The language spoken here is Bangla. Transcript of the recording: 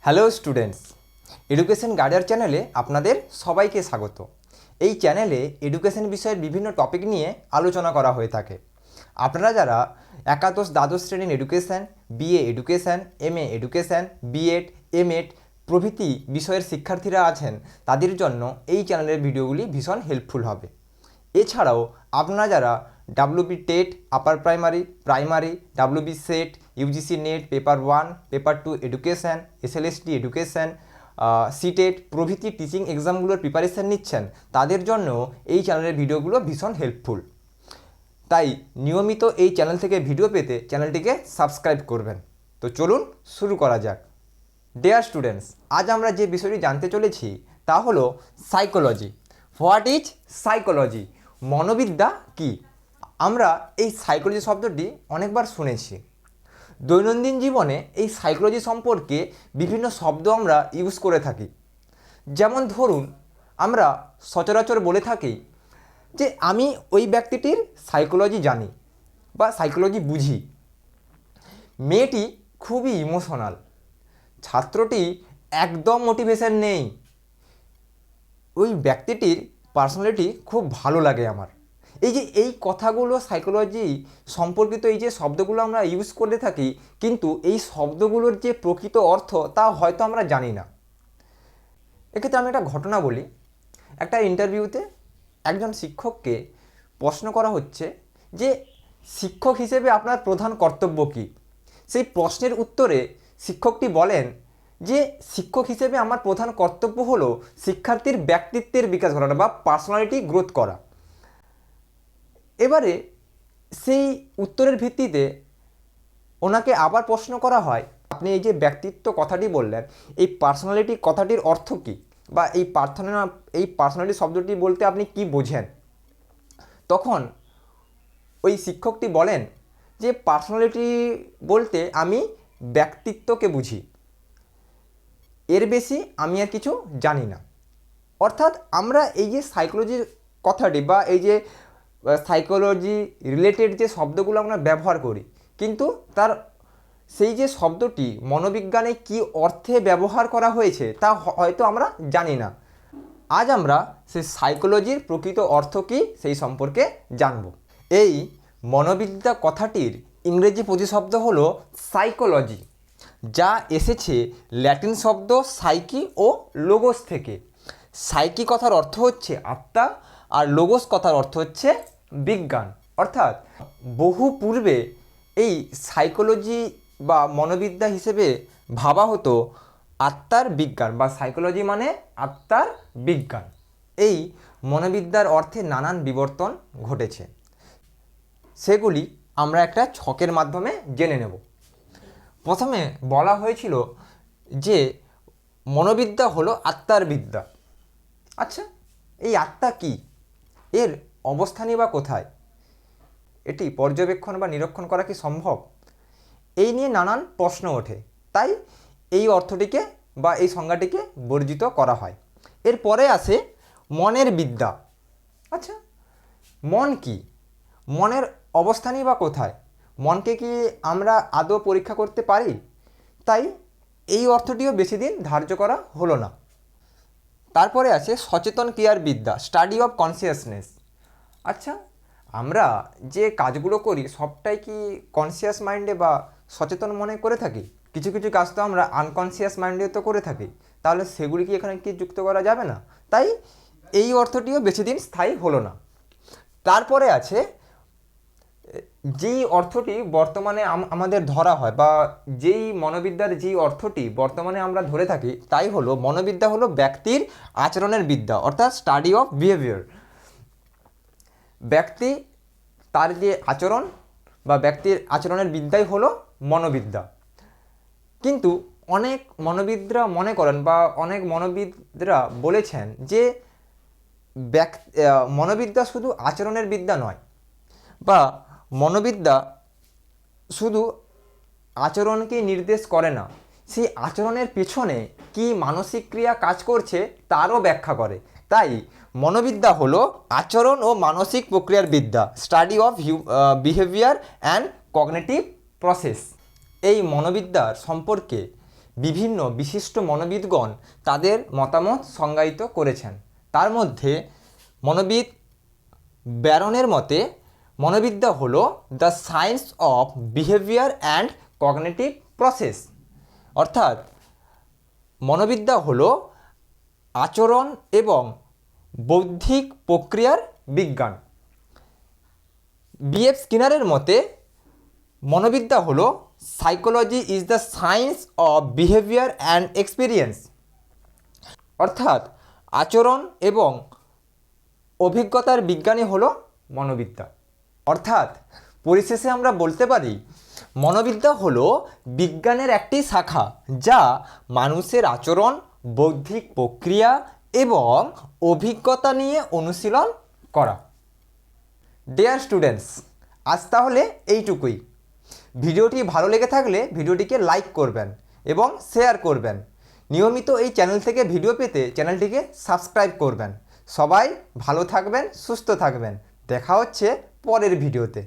হ্যালো স্টুডেন্টস, এডুকেশন গাইডার চ্যানেলে আপনাদের সবাইকে স্বাগত। এই চ্যানেলে এডুকেশন বিষয়ের বিভিন্ন টপিক নিয়ে আলোচনা করা হয়ে থাকে। আপনারা যারা একাদশ দ্বাদশ শ্রেণীর education, BA education, MA education, BEd, MEd প্রভৃতি বিষয়ের শিক্ষার্থীরা আছেন, তাদের জন্য এই চ্যানেলের ভিডিওগুলি ভীষণ হেল্পফুল হবে। এছাড়াও আপনারা যারা WB TET, upper primary, WB set, UGC net, paper 1, paper 2 education, SLST education, CTET প্রভৃতি টিচিং এক্সামগুলোর প্রিপারেশান নিচ্ছেন, তাদের জন্য এই চ্যানেলের ভিডিওগুলো ভীষণ হেল্পফুল। তাই নিয়মিত এই চ্যানেল থেকে ভিডিও পেতে চ্যানেলটিকে সাবস্ক্রাইব করবেন। তো চলুন শুরু করা যাক। ডিয়ার স্টুডেন্টস, আজ আমরা যে বিষয়টি জানতে চলেছি তা হলো সাইকোলজি। What is psychology? মনোবিদ্যা কি? আমরা এই সাইকোলজি শব্দটি অনেকবার শুনেছি। দৈনন্দিন জীবনে এই সাইকোলজি সম্পর্কে বিভিন্ন শব্দ আমরা ইউজ করে থাকি। যেমন ধরুন, আমরা সচরাচর বলে থাকি যে আমি ওই ব্যক্তিটির সাইকোলজি জানি বা সাইকোলজি বুঝি। মেয়েটি খুবই ইমোশনাল, ছাত্রটি একদম মোটিভেশন নেই, ওই ব্যক্তিটির পার্সোনালিটি খুব ভালো লাগে আমার। এই কথাগুলো সাইকোলজি সম্পর্কিত এই যে শব্দগুলো আমরা ইউজ করে থাকি, কিন্তু এই শব্দগুলোর যে প্রকৃত অর্থ তা হয়তো আমরা জানি না। এক্ষেত্রে আমি একটা ঘটনা বলি। একটা ইন্টারভিউতে একজন শিক্ষককে প্রশ্ন করা হচ্ছে যে শিক্ষক হিসেবে আপনার প্রধান কর্তব্য কী? সেই প্রশ্নের উত্তরে শিক্ষকটি বলেন যে শিক্ষক হিসেবে আমার প্রধান কর্তব্য হলো শিক্ষার্থীর ব্যক্তিত্বের বিকাশ করানো বা পার্সোনালিটি গ্রোথ করা। এবারে সেই উত্তরের ভিত্তিতে ওনাকে আবার প্রশ্ন করা হয়, আপনি এই যে ব্যক্তিত্ব কথাটি বললেন, এই পার্সোনালিটি কথাটির অর্থ কী, বা এই পার্সোনালিটি শব্দটি বলতে আপনি কি বোঝেন? তখন ওই শিক্ষকটি বলেন যে পার্সোনালিটি বলতে আমি ব্যক্তিত্বকে বুঝি, এর বেশি আমি আর কিছু জানি না। অর্থাৎ আমরা এই যে সাইকোলজির কথাটি বা এই যে সাইকোলজি রিলেটেড যে শব্দগুলো আমরা ব্যবহার করি, কিন্তু তার সেই যে শব্দটি মনোবিজ্ঞানে কি অর্থে ব্যবহার করা হয়েছে তা হয়তো আমরা জানি না। আজ আমরা সেই সাইকোলজির প্রকৃত অর্থ কী সেই সম্পর্কে জানব। এই মনোবিদ্যা কথাটির ইংরেজি প্রতিশব্দ হলো সাইকোলজি, যা এসেছে ল্যাটিন শব্দ সাইকি ও লোগোস থেকে। সাইকি কথার অর্থ হচ্ছে আত্মা, আর লোগোস কথার অর্থ হচ্ছে বিজ্ঞান। অর্থাৎ বহু পূর্বে এই সাইকোলজি বা মনোবিদ্যা হিসেবে ভাবা হতো আত্মার বিজ্ঞান, বা সাইকোলজি মানে আত্মার বিজ্ঞান। এই মনোবিদ্যার অর্থে নানান বিবর্তন ঘটেছে, সেগুলি আমরা একটা ছকের মাধ্যমে জেনে নেব। প্রথমে বলা হয়েছিল যে মনোবিদ্যা হলো আত্মার বিদ্যা। আচ্ছা, এই আত্মা কি? এর অবস্থানই বা কোথায়? এটি পর্যবেক্ষণ বা নিরীক্ষণ করা কি সম্ভব? এই নিয়ে নানান প্রশ্ন ওঠে, তাই এই অর্থটিকে বা এই সংজ্ঞাটিকে বর্জিত করা হয়। এরপরে আসে মনের বিদ্যা। আচ্ছা, মন কি? মনের অবস্থানই বা কোথায়? মনকে কি আমরা আদৌ পরীক্ষা করতে পারি? তাই এই অর্থটিও বেশি দিন ধার্য করা হলো না। তারপরে আছে সচেতন ক্রিয়ার বিদ্যা, স্টাডি অফ কনসিয়াসনেস। আচ্ছা, আমরা যে কাজগুলো করি সবটাই কি কনসিয়াস মাইন্ডে বা সচেতন মনে করে থাকি? কিছু কিছু কাজ তো আমরা আনকনসিয়াস মাইন্ডে তো করে থাকি, তাহলে সেগুলি কি এখানে কি যুক্ত করা যাবে না? তাই এই অর্থটিও বেশি দিন স্থায়ী হলো না। তারপরে আছে যেই অর্থটি বর্তমানে আমাদের ধরা হয়, বা যেই মনোবিদ্যার যেই অর্থটি বর্তমানে আমরা ধরে থাকি, তাই হলো মনোবিদ্যা হলো ব্যক্তির আচরণের বিদ্যা, অর্থাৎ স্টাডি অফ বিহেভিয়ার। ব্যক্তি তার যে আচরণ বা ব্যক্তির আচরণের বিদ্যাই হলো মনোবিদ্যা। কিন্তু অনেক মনোবিদরা মনে করেন বা অনেক মনোবিদরা বলেছেন যে মনোবিদ্যা শুধু আচরণের বিদ্যা নয়, বা মনোবিদ্যা শুধু আচরণকে নির্দেশ করে না, সেই আচরণের পেছনে কি মানসিক ক্রিয়া কাজ করছে তারও ব্যাখ্যা করে। তাই মনোবিদ্যা হলো আচরণ ও মানসিক প্রক্রিয়ার বিদ্যা, study of behaviour and cognitive process. এই মনোবিদ্যার সম্পর্কে বিভিন্ন বিশিষ্ট মনোবিদগণ তাদের মতামত সংজ্ঞায়িত করেছেন। তার মধ্যে মনোবিদ ব্যারনের মতে মনোবিদ্যা হলো the science of behaviour and cognitive process, অর্থাৎ মনোবিদ্যা হলো আচরণ এবং বৌদ্ধিক প্রক্রিয়ার বিজ্ঞান। বি এফ স্কিনারের মতে মনোবিদ্যা হলো psychology is the science of behaviour and experience, অর্থাৎ আচরণ এবং অভিজ্ঞতার বিজ্ঞানই হলো মনোবিদ্যা। অর্থাৎ পরিশেষে আমরা বলতে পারি মনোবিদ্যা হলো বিজ্ঞানের একটি শাখা যা মানুষের আচরণ, বৌদ্ধিক প্রক্রিয়া এবং অভিজ্ঞতা নিয়ে অনুশীলন করা। ডিয়ার স্টুডেন্টস, আজ তাহলে এইটুকুই। ভিডিওটি ভালো লেগে থাকলে ভিডিওটিকে লাইক করবেন এবং শেয়ার করবেন। নিয়মিত এই চ্যানেল থেকে ভিডিও পেতে চ্যানেলটিকে সাবস্ক্রাইব করবেন। সবাই ভালো থাকবেন, সুস্থ থাকবেন। দেখা হচ্ছে পরের ভিডিওতে।